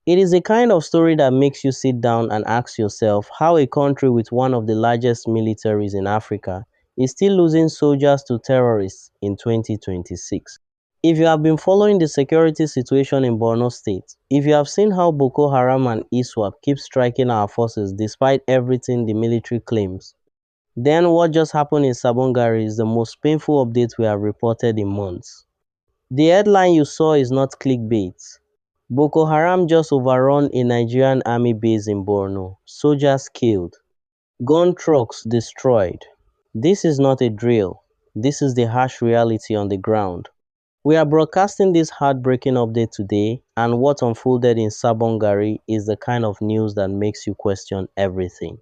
It is a kind of story that makes you sit down and ask yourself how a country with one of the largest militaries in Africa is still losing soldiers to terrorists in 2026. If you have been following the security situation in Borno State, if you have seen how Boko Haram and ISWAP keep striking our forces despite everything the military claims, then what just happened in Sabongari is the most painful update we have reported in months. The headline you saw is not clickbait. Boko Haram just overrun a Nigerian army base in Borno. Soldiers killed. Gun trucks destroyed. This is not a drill. This is the harsh reality on the ground. We are broadcasting this heartbreaking update today, and what unfolded in Sabongari is the kind of news that makes you question everything.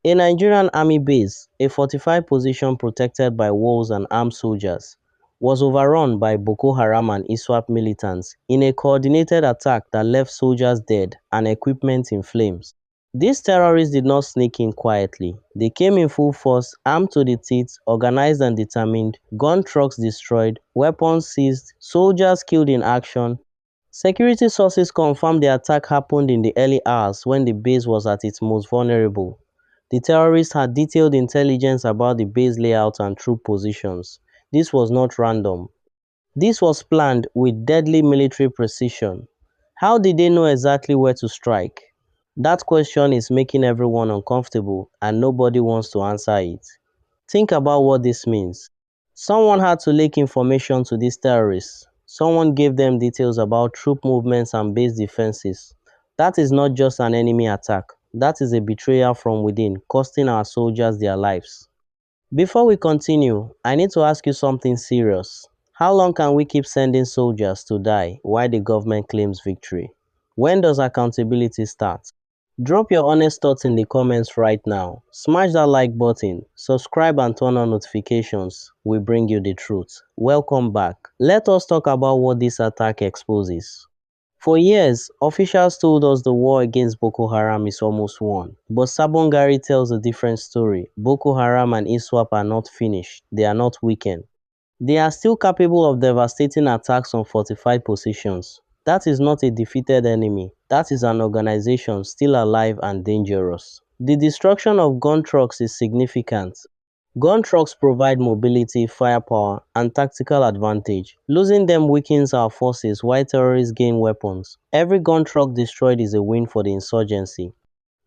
A Nigerian army base, a fortified position protected by walls and armed soldiers, was overrun by Boko Haram and ISWAP militants in a coordinated attack that left soldiers dead and equipment in flames. These terrorists did not sneak in quietly. They came in full force, armed to the teeth, organized and determined, gun trucks destroyed, weapons seized, soldiers killed in action. Security sources confirmed the attack happened in the early hours when the base was at its most vulnerable. The terrorists had detailed intelligence about the base layout and troop positions. This was not random. This was planned with deadly military precision. How did they know exactly where to strike? That question is making everyone uncomfortable and nobody wants to answer it. Think about what this means. Someone had to leak information to these terrorists. Someone gave them details about troop movements and base defenses. That is not just an enemy attack. That is a betrayal from within, costing our soldiers their lives. Before we continue, I need to ask you something serious. How long can we keep sending soldiers to die while the government claims victory? When does accountability start? Drop your honest thoughts in the comments right now. Smash that like button, subscribe and turn on notifications. We bring you the truth. Welcome back. Let us talk about what this attack exposes. For years, officials told us the war against Boko Haram is almost won. But Sabongari tells a different story. Boko Haram and ISWAP are not finished. They are not weakened. They are still capable of devastating attacks on fortified positions. That is not a defeated enemy. That is an organization still alive and dangerous. The destruction of gun trucks is significant. Gun trucks provide mobility, firepower, and tactical advantage. Losing them weakens our forces while terrorists gain weapons. Every gun truck destroyed is a win for the insurgency.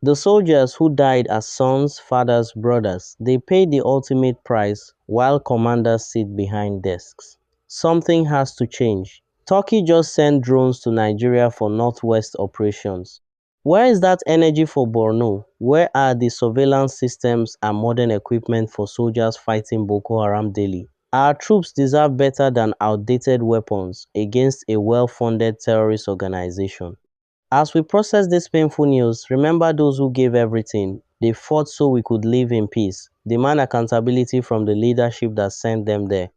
The soldiers who died as sons, fathers, brothers, they paid the ultimate price while commanders sit behind desks. Something has to change. Turkey just sent drones to Nigeria for northwest operations. Where is that energy for Borno? Where are the surveillance systems and modern equipment for soldiers fighting Boko Haram daily? Our troops deserve better than outdated weapons against a well-funded terrorist organization. As we process this painful news, remember those who gave everything. They fought so we could live in peace. Demand accountability from the leadership that sent them there.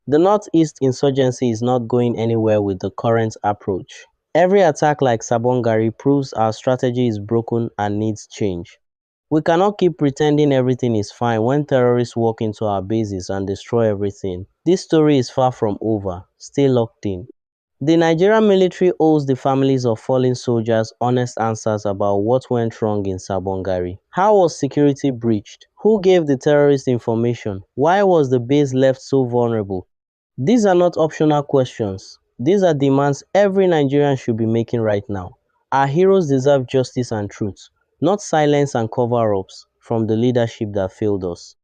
The Northeast insurgency is not going anywhere with the current approach. Every attack like Sabongari proves our strategy is broken and needs change. We cannot keep pretending everything is fine when terrorists walk into our bases and destroy everything. This story is far from over. Stay locked in. The Nigerian military owes the families of fallen soldiers honest answers about what went wrong in Sabongari. How was security breached? Who gave the terrorists information? Why was the base left so vulnerable? These are not optional questions. These are demands every Nigerian should be making right now. Our heroes deserve justice and truth, not silence and cover-ups from the leadership that failed us.